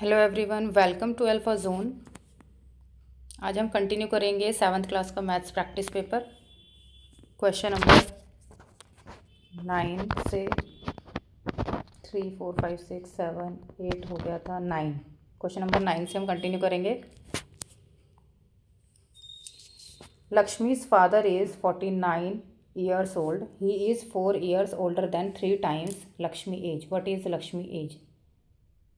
Hello everyone, welcome to alpha zone. आज हम continue करेंगे 7th क्लास का maths practice paper. Question number 9 से 3 4 5 6 7 8 हो गया था 9। क्वेश्चन नंबर 9 से हम कंटिन्यू करेंगे। Lakshmi's father is 49 years old. He is 4 years older than 3 times Lakshmi age. What is Lakshmi age?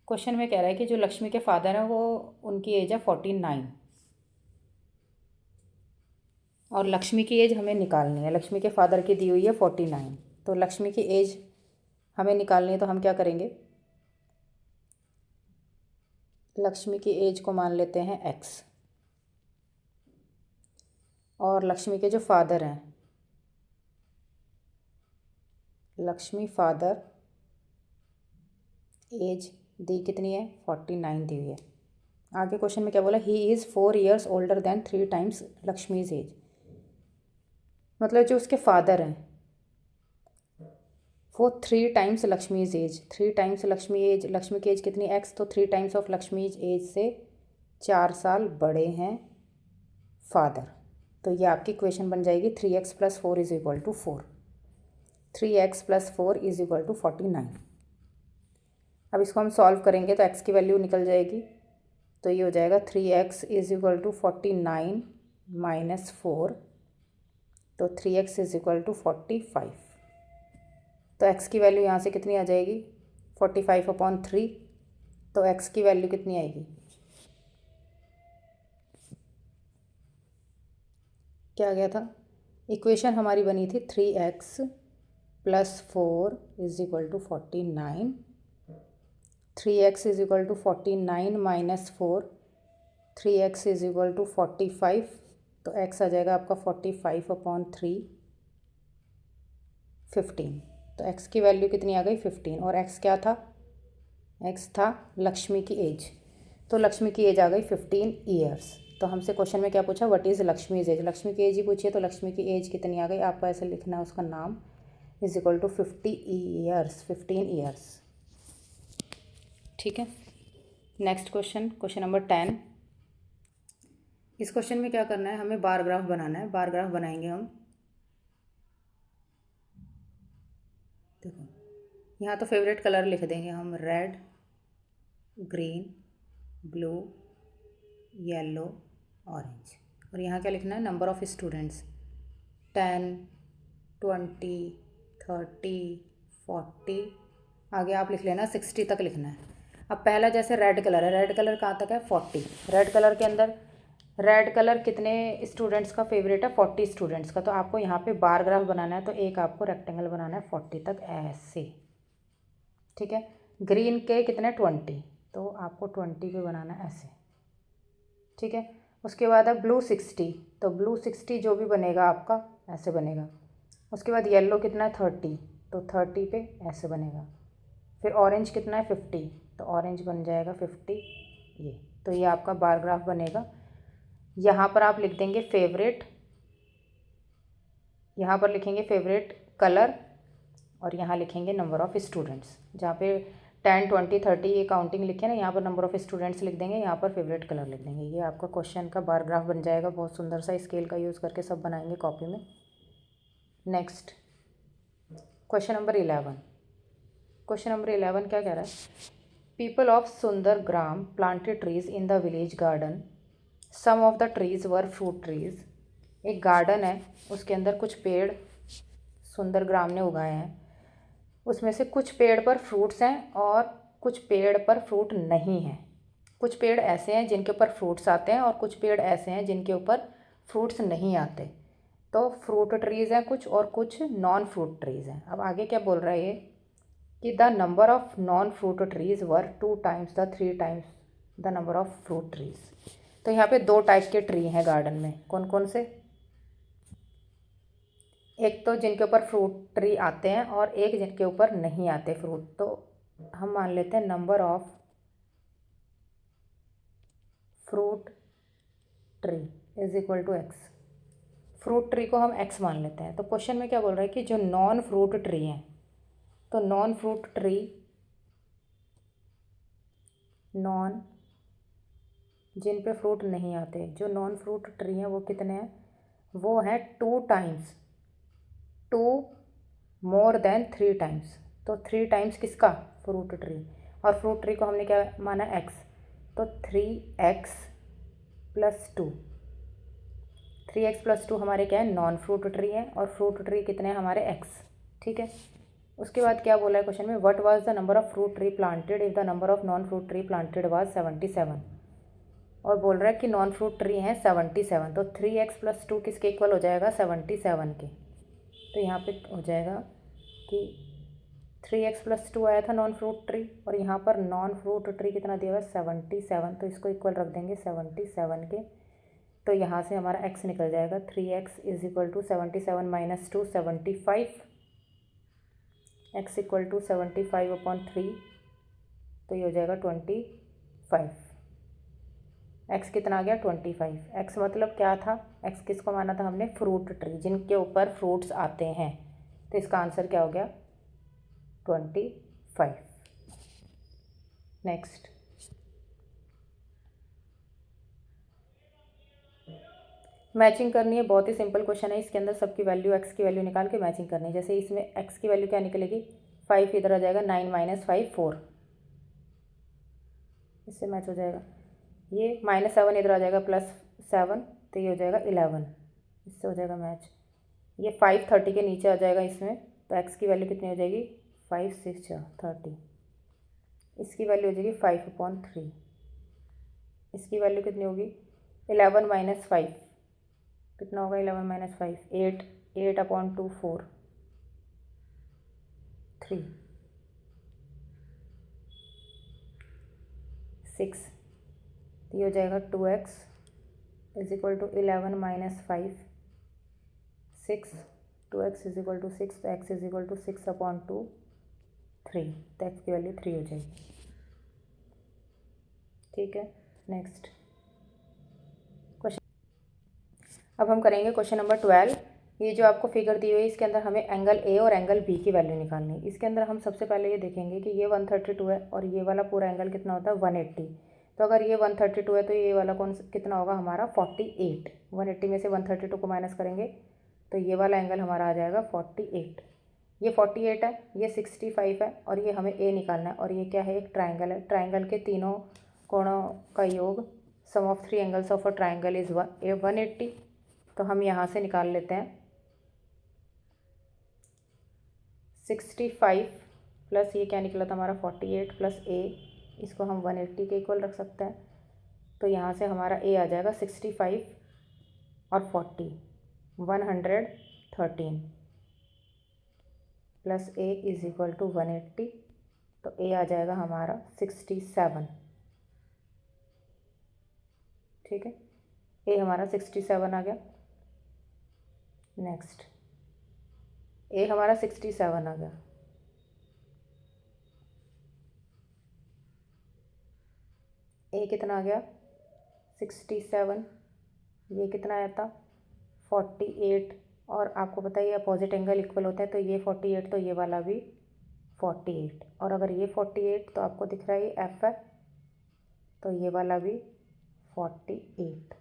Question में कह रहा है कि जो लक्ष्मी के फादर हैं वो उनकी एज है 49 और लक्ष्मी की एज हमें निकालनी है। लक्ष्मी के फादर की दी हुई है 49, तो लक्ष्मी की एज हमें निकालनी है। तो हम क्या करेंगे, लक्ष्मी की एज को मान लेते हैं x, और लक्ष्मी के जो फादर हैं, लक्ष्मी फादर एज दी कितनी है, 49 दी हुई है। आगे क्वेश्चन में क्या बोला, he is 4 years older than 3 times Lakshmi's age. मतलब जो उसके फादर हैं वो 3 times Lakshmi's age, 3 times Lakshmi age, Lakshmi की एज कितनी x, तो 3 टाइम्स ऑफ लक्ष्मीज एज से 4 साल बड़े हैं फादर। तो ये आपकी क्वेश्चन बन जाएगी 3x + 4 is equal to 4। 3x + 4 is equal to 49। अब इसको हम सॉल्व करेंगे तो x की वैल्यू निकल जाएगी। तो ये हो जाएगा 3x is equal to 49 minus 4, तो 3x इज इक्वल टू 45। तो x की वैल्यू यहाँ से कितनी आ जाएगी, 45/3। तो x की वैल्यू कितनी आएगी, क्या आ गया था, इक्वेशन हमारी बनी थी 3x + 4 is equal to 49। 3x is equal to 49 minus 4, 3x is equal to 45। तो x आ जाएगा आपका 45/3, 15। तो x की वैल्यू कितनी आ गई, 15। और x क्या था, x था लक्ष्मी की एज। तो लक्ष्मी की एज आ गई 15 ईयर्स। तो हमसे क्वेश्चन में क्या पूछा, what is Lakshmi age? Lakshmi की एज ही पूछिए, तो लक्ष्मी की एज कितनी आ गई, आपको ऐसे लिखना है उसका नाम, is equal to 50 years, 15 years. ठीक है, नेक्स्ट क्वेश्चन, क्वेश्चन नंबर 10। इस क्वेश्चन में क्या करना है, हमें बार ग्राफ बनाना है। बार ग्राफ बनाएंगे हम। देखो यहाँ तो फेवरेट कलर लिख देंगे हम, red, green, blue, yellow, orange. और यहाँ क्या लिखना है, नंबर ऑफ़ स्टूडेंट्स, 10, 20, 30, 40, आगे आप लिख लेना 60 तक लिखना है। अब पहला जैसे रेड कलर है, रेड कलर कहाँ तक है, 40। रेड कलर के अंदर, रेड कलर कितने स्टूडेंट्स का फेवरेट है, 40 स्टूडेंट्स का। तो आपको यहाँ पे बार ग्राफ बनाना है, तो एक आपको रेक्टेंगल बनाना है 40 तक ऐसे। ठीक है, ग्रीन के कितने, 20, तो आपको 20 पे बनाना है ऐसे। ठीक है, उसके बाद है ब्लू 60, तो ब्लू 60 जो भी बनेगा आपका ऐसे बनेगा। उसके बाद येलो कितना है, 30, तो 30 पे ऐसे बनेगा। फिर ऑरेंज कितना है, 50, तो ऑरेंज बन जाएगा 50 ये। तो ये आपका बार ग्राफ बनेगा। यहाँ पर आप लिख देंगे फेवरेट, यहाँ पर लिखेंगे फेवरेट कलर, और यहाँ लिखेंगे नंबर ऑफ़ स्टूडेंट्स। जहाँ पे 10, 20, 30 ये काउंटिंग लिखे ना, यहाँ पर नंबर ऑफ़ स्टूडेंट्स लिख देंगे, यहाँ पर फेवरेट कलर लिख देंगे। ये आपका क्वेश्चन का बार ग्राफ बन जाएगा। बहुत सुंदर सा स्केल का यूज़ करके सब बनाएंगे कॉपी में। Next question number 11। Question number 11 क्या कह रहा है, people of Sundar Gram planted trees in the village garden. Some of the trees were fruit trees. एक गार्डन है, उसके अंदर कुछ पेड़ सुंदर ग्राम ने उगाए हैं। उसमें से कुछ पेड़ पर फ्रूट्स हैं और कुछ पेड़ पर फ्रूट नहीं हैं। कुछ पेड़ ऐसे हैं जिनके ऊपर फ्रूट्स आते हैं और कुछ पेड़ ऐसे हैं जिनके ऊपर फ्रूट्स नहीं आते। तो फ्रूट ट्रीज़ हैं कुछ और कुछ नॉन फ्रूट ट्रीज़ हैं। अब आगे क्या बोल रहा है ये, कि the number of non fruit trees were 2 times the 3 times the number of fruit trees. तो यहाँ पे 2 टाइप के ट्री हैं गार्डन में। कौन कौन से, एक तो जिनके ऊपर फ्रूट ट्री आते हैं और एक जिनके ऊपर नहीं आते फ्रूट। तो हम मान लेते हैं number of fruit tree is equal to X. Fruit tree को हम एक्स मान लेते हैं। तो क्वेश्चन में क्या बोल रहा है कि जो नॉन फ्रूट ट्री हैं, तो नॉन फ्रूट ट्री नॉन, जिन पे फ्रूट नहीं आते, जो नॉन फ्रूट ट्री हैं वो कितने हैं, वो हैं 2 टाइम्स, 2 मोर देन 3 टाइम्स। तो 3 टाइम्स किसका, फ्रूट ट्री, और फ्रूट ट्री को हमने क्या माना, x, तो 3x प्लस 2, 3x प्लस 2 हमारे क्या है, नॉन फ्रूट ट्री है, और फ्रूट ट्री कितने हैं हमारे x। ठीक है, उसके बाद क्या बोला है क्वेश्चन में, what was the number of fruit tree planted if the number of non fruit tree planted was 77, और बोल रहा है कि नॉन फ्रूट ट्री हैं 77, तो 3x प्लस 2 किसके इक्वल हो जाएगा, 77 के। तो यहाँ पे हो जाएगा कि 3x प्लस 2 आया था नॉन फ्रूट ट्री, और यहाँ पर नॉन फ्रूट ट्री कितना दिया हुआ है, 77, तो इसको इक्वल रख देंगे 77 के। तो यहाँ से हमारा x निकल जाएगा, 3x is equal to 77 minus 2 75, x equal to 75/3, तो ये हो जाएगा 25। x कितना आ गया, 25। x मतलब क्या था, x किसको माना था हमने, फ्रूट ट्री, जिनके ऊपर फ्रूट्स आते हैं, तो इसका आंसर क्या हो गया, 25। नेक्स्ट, मैचिंग करनी है, बहुत ही सिंपल क्वेश्चन है। इसके अंदर सबकी वैल्यू, x की वैल्यू निकाल के मैचिंग करनी है। जैसे इसमें x की वैल्यू क्या निकलेगी, 5 इधर आ जाएगा, 9 माइनस 5 4, इससे मैच हो जाएगा। ये -7 इधर आ जाएगा, +7, तो ये हो जाएगा 11, इससे हो जाएगा मैच। ये 5 30 के नीचे आ जाएगा इसमें, तो x की वैल्यू कितनी हो जाएगी, 5 6 30, इसकी वैल्यू हो जाएगी 5/3, इसकी वैल्यू कितनी होगी, 11 माइनस 5 कितना होगा, 11 माइनस 5 8, 8/2 4 3 6, ये हो जाएगा 2x is equal to 11 minus 5 6, 2x is equal to 6, तो x इज इक्वल टू 6/2 3, तो x की वैल्यू 3 हो जाएगी। ठीक है, नेक्स्ट क्वेश्चन, अब हम करेंगे क्वेश्चन नंबर 12। ये जो आपको फिगर दी हुई है, इसके अंदर हमें एंगल ए और एंगल बी की वैल्यू निकालनी है। इसके अंदर हम सबसे पहले ये देखेंगे कि ये 132 है, और ये वाला पूरा एंगल कितना होता है, 180। तो अगर ये 132 है, तो ये वाला कितना होगा हमारा, 48। 180 में से 132 को माइनस करेंगे, तो ये वाला एंगल हमारा आ जाएगा 48। ये 48 है, ये 65 है, और ये हमें ए निकालना है, और ये क्या है, एक ट्राइंगल है। ट्राइंगल के तीनों कोणों का योग, sum of 3 angles of a triangle is 180। तो हम यहाँ से निकाल लेते हैं 65 प्लस ये क्या निकला था हमारा, 48 प्लस ए, इसको हम 180 के इक्वल रख सकते हैं। तो यहाँ से हमारा ए आ जाएगा 65 और 40, 113 plus A is equal to 180, तो ए आ जाएगा हमारा 67। ठीक है, ए हमारा 67 आ गया। नेक्स्ट, ए हमारा 67 आ गया, ए कितना आ गया 67, ये कितना आया था 48, और आपको पता है ये अपोजिट एंगल इक्वल होता है, तो ये 48 तो ये वाला भी 48, और अगर ये 48 तो आपको दिख रहा है ये एफ है, तो ये वाला भी 48,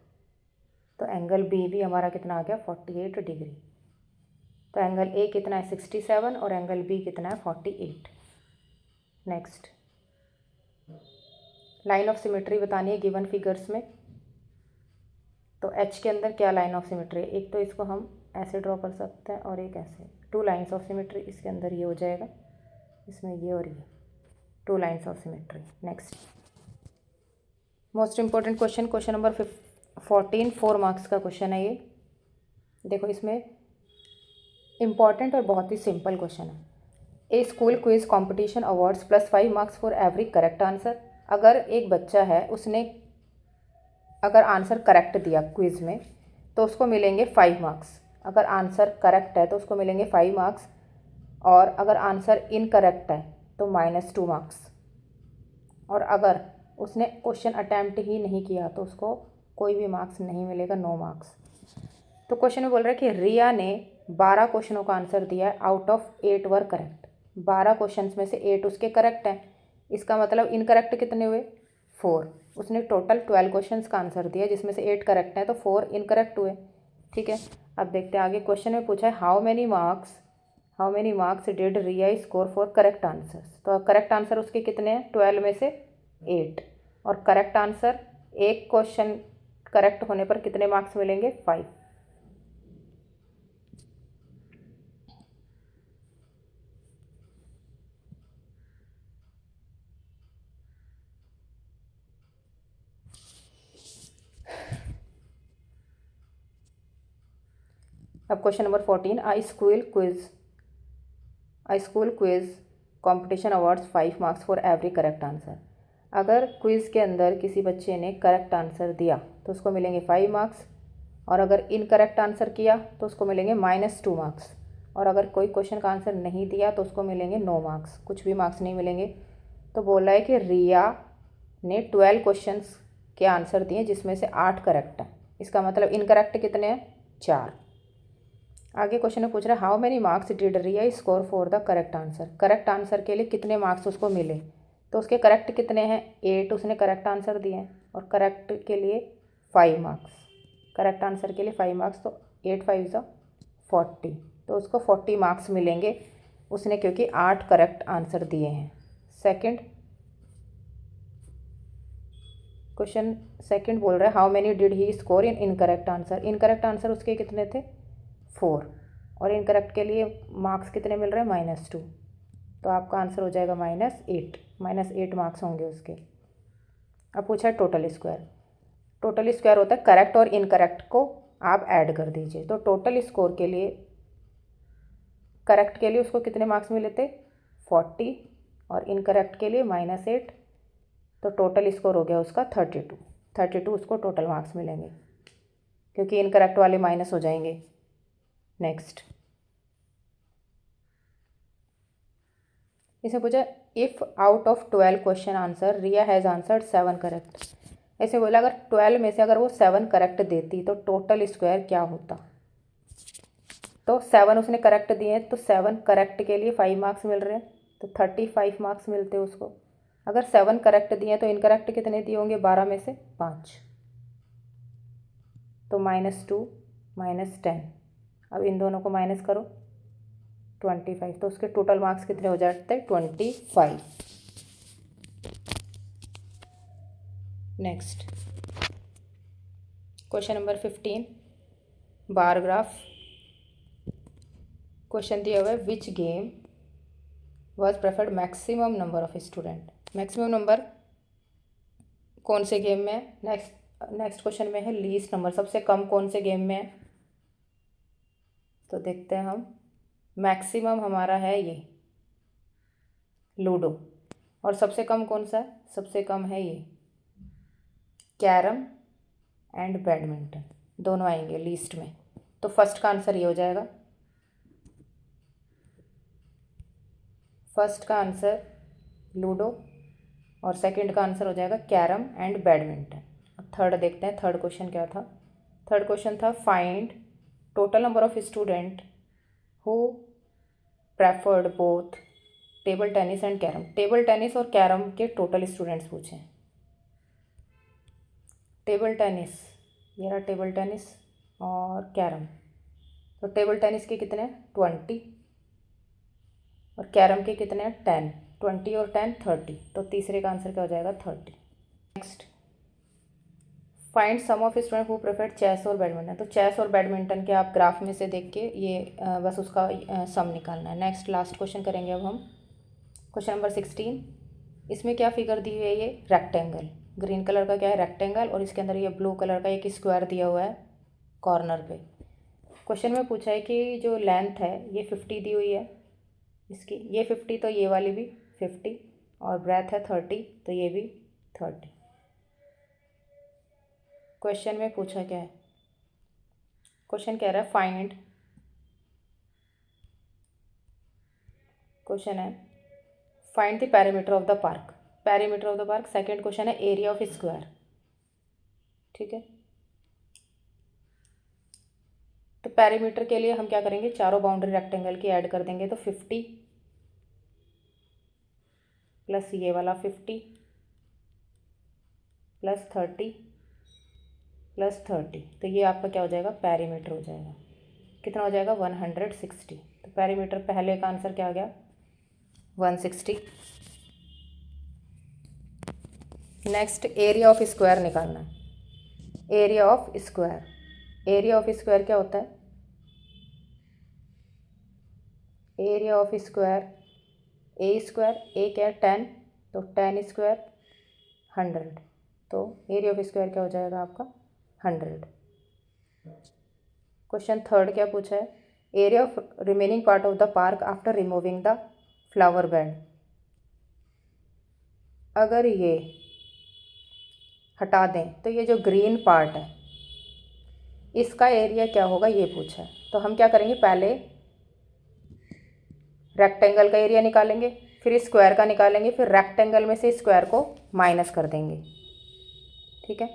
तो एंगल बी भी हमारा कितना आ गया 48 डिग्री। तो एंगल ए कितना है 67 और एंगल बी कितना है 48। नेक्स्ट, लाइन ऑफ सिमेट्री बतानी है गिवन फिगर्स में। तो एच के अंदर क्या लाइन ऑफ सिमेट्री है, एक तो इसको हम ऐसे ड्रॉ कर सकते हैं और एक ऐसे, 2 लाइन्स ऑफ सिमेट्री। इसके अंदर ये हो जाएगा, इसमें ये और ये 2 lines of symmetry. Next, most important question, question number 14, 4 marks का क्वेश्चन है ये। देखो इसमें इम्पॉर्टेंट और बहुत ही सिंपल क्वेश्चन है। A school quiz competition awards +5 marks for every correct answer. अगर एक बच्चा है, उसने अगर आंसर करेक्ट दिया क्विज में, तो उसको मिलेंगे 5 मार्क्स। अगर आंसर करेक्ट है तो उसको मिलेंगे 5 मार्क्स, और अगर आंसर इनकरेक्ट है तो -2 मार्क्स, और अगर उसने क्वेश्चन अटैम्प्ट ही नहीं किया तो उसको कोई भी मार्क्स नहीं मिलेगा, 9 मार्क्स। तो क्वेश्चन में बोल रहा है कि रिया ने 12 क्वेश्चनों का आंसर दिया है, out of 8 were correct. 12 question में से 8 उसके करेक्ट हैं, इसका मतलब इनकरेक्ट कितने हुए 4। उसने टोटल 12 क्वेश्चंस का आंसर दिया जिसमें से 8 करेक्ट है तो 4 इनकरेक्ट हुए। ठीक है, अब देखते हैं आगे। क्वेश्चन में पूछा है how many marks did Riya score for correct answers. तो करेक्ट आंसर उसके कितने हैं, 12 में से 8। और करेक्ट आंसर, एक क्वेश्चन करेक्ट होने पर कितने मार्क्स मिलेंगे, 5। अब question number 14, a school quiz competition awards 5 marks for every correct answer. अगर क्विज़ के अंदर किसी बच्चे ने करेक्ट आंसर दिया तो उसको मिलेंगे 5 मार्क्स, और अगर इनकरेक्ट आंसर किया तो उसको मिलेंगे -2 मार्क्स, और अगर कोई क्वेश्चन का आंसर नहीं दिया तो उसको मिलेंगे 9 मार्क्स, कुछ भी मार्क्स नहीं मिलेंगे। तो बोल रहा है कि रिया ने 12 क्वेश्चंस के आंसर दिए जिसमें से 8 करेक्ट हैं। इसका मतलब इनकरेक्ट कितने हैं, 4। आगे क्वेश्चन में पूछ रहा है how many marks did Riya score for the correct answer. Correct answer के लिए कितने मार्क्स उसको मिले, तो उसके करेक्ट कितने हैं, 8 उसने करेक्ट आंसर दिए हैं, और करेक्ट के लिए 5 मार्क्स, करेक्ट आंसर के लिए 5 मार्क्स, तो 8 5 ज़ा 40, तो उसको 40 मार्क्स मिलेंगे उसने, क्योंकि 8 करेक्ट आंसर दिए हैं। क्वेश्चन सेकंड बोल रहा है how many did he score in incorrect answer. Incorrect answer उसके कितने थे, 4, और इनकरेक्ट के लिए मार्क्स कितने मिल रहे हैं, -2, तो आपका आंसर हो जाएगा -8 मार्क्स होंगे उसके। अब पूछा है टोटल स्क्वायर। टोटल स्क्वायर होता है करेक्ट और इनकरेक्ट को आप ऐड कर दीजिए। तो टोटल स्कोर के लिए, करेक्ट के लिए उसको कितने मार्क्स मिले थे, 40, और इनकरेक्ट के लिए -8, तो टोटल स्कोर हो गया उसका 32 उसको टोटल मार्क्स मिलेंगे, क्योंकि इनकरेक्ट वाले माइनस हो जाएंगे। नेक्स्ट, इसे पूछा if out of 12 question answer Riya has answered 7 correct. ऐसे बोला अगर 12 में से अगर वो 7 करेक्ट देती तो टोटल स्क्वायर क्या होता। तो 7 उसने करेक्ट दिए हैं, तो 7 करेक्ट के लिए 5 मार्क्स मिल रहे हैं, तो 35 मार्क्स मिलते उसको। अगर 7 करेक्ट दिए हैं तो इनकरेक्ट कितने दिए होंगे, 12 में से 5, तो -2 -10। अब इन दोनों को माइनस करो, 25, तो उसके टोटल मार्क्स कितने हो जाते हैं, 25। Next, question number 15, bar graph. Question दिया हुआ है which game was preferred maximum number of student. Maximum number कौन से गेम में है। नेक्स्ट क्वेश्चन में है लीस्ट नंबर, सबसे कम कौन से गेम में है। तो देखते हैं हम, मैक्सिमम हमारा है ये लूडो, और सबसे कम कौन सा है, सबसे कम है ये कैरम एंड बैडमिंटन, दोनों आएंगे लीस्ट में। तो फर्स्ट का आंसर ये हो जाएगा, फर्स्ट का आंसर लूडो, और सेकंड का आंसर हो जाएगा कैरम एंड बैडमिंटन। अब थर्ड देखते हैं, थर्ड क्वेश्चन क्या था। थर्ड क्वेश्चन था find total number of student who preferred both table tennis and carrom. Table tennis और कैरम के टोटल स्टूडेंट्स पूछे। टेबल टेनिस, ये रहा टेबल टेनिस और कैरम, तो टेबल टेनिस के कितने हैं, 20, और कैरम के कितने हैं, 10। 20 और 10 30, तो तीसरे का आंसर क्या हो जाएगा, 30। Next, find some of student who preferred chess और बैडमिंटन। तो चेस और बैडमिंटन के आप ग्राफ में से देख के ये बस उसका सम निकालना है। नेक्स्ट, लास्ट क्वेश्चन करेंगे अब हम, क्वेश्चन नंबर 16। इसमें क्या फिगर दी हुई है, ये रेक्टेंगल, ग्रीन कलर का क्या है, रेक्टेंगल, और इसके अंदर ये ब्लू कलर का एक स्क्वायर दिया हुआ है कॉर्नर पे। क्वेश्चन में पूछा है कि जो लेंथ है ये 50 दी हुई है इसकी, ये 50, तो ये वाली भी 50, और ब्रेथ है 30, तो ये भी 30। क्वेश्चन में पूछा क्या है, क्वेश्चन कह रहा है फाइंड, क्वेश्चन है find the perimeter of the park. Perimeter of the park. Second question है एरिया ऑफ स्क्वायर। ठीक है, तो पेरीमीटर के लिए हम क्या करेंगे, चारों बाउंड्री रेक्टेंगल की ऐड कर देंगे, तो 50 प्लस ये वाला 50 प्लस 30 प्लस 30, तो ये आपका क्या हो जाएगा, पेरीमीटर हो जाएगा। कितना हो जाएगा, 160। तो पेरीमीटर पहले का आंसर क्या आ गया, 160। नेक्स्ट एरिया ऑफ स्क्वायर निकालना है। Area of square, area of square क्या होता है, area of square A square, A क्या है 10, तो 10 स्क्वायर 100, तो एरिया ऑफ स्क्वायर क्या हो जाएगा आपका 100। क्वेश्चन थर्ड क्या पूछा है, area of remaining part of the park after removing the flower bed. अगर ये हटा दें तो ये जो ग्रीन पार्ट है इसका एरिया क्या होगा, ये पूछा है। तो हम क्या करेंगे, पहले रेक्टेंगल का एरिया निकालेंगे, फिर स्क्वायर का निकालेंगे, फिर रेक्टेंगल में से स्क्वायर को माइनस कर देंगे, ठीक है।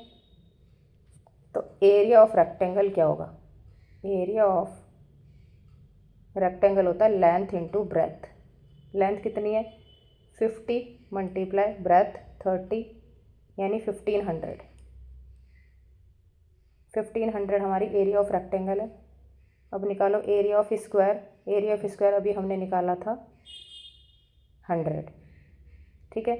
तो एरिया ऑफ रेक्टेंगल क्या होगा, एरिया ऑफ रेक्टेंगल होता है लेंथ इंटू ब्रेथ। लेंथ कितनी है 50 मल्टीप्लाई ब्रेथ 30, यानी 1500। 1500 हमारी एरिया ऑफ रेक्टेंगल है। अब निकालो area of square, area of square अभी हमने निकाला था 100, ठीक है।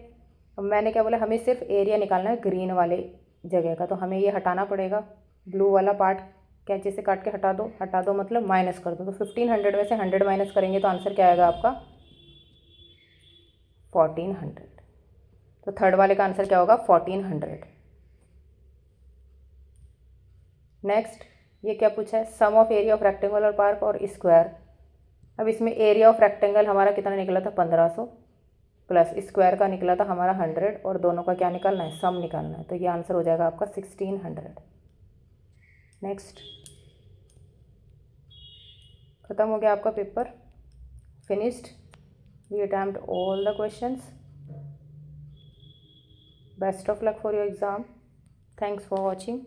अब मैंने क्या बोला, हमें सिर्फ एरिया निकालना है ग्रीन वाले जगह का, तो हमें ये हटाना पड़ेगा, ब्लू वाला पार्ट कैंची से काट के हटा दो, हटा दो मतलब माइनस कर दो। तो 1500 में से 100 माइनस करेंगे तो आंसर क्या आएगा आपका 1400। तो थर्ड वाले का आंसर क्या होगा 1400। नेक्स्ट ये क्या पूछा है, sum of area of rectangular park और स्क्वायर। अब इसमें एरिया ऑफ रेक्टेंगल हमारा कितना निकला था 1500, प्लस स्क्वायर का निकला था हमारा 100, और दोनों का क्या निकालना है, सम निकालना है। तो ये आंसर हो जाएगा आपका 1600। नेक्स्ट खत्म हो गया आपका paper, finished. We attempt all the questions. Best of luck for your exam. Thanks for watching.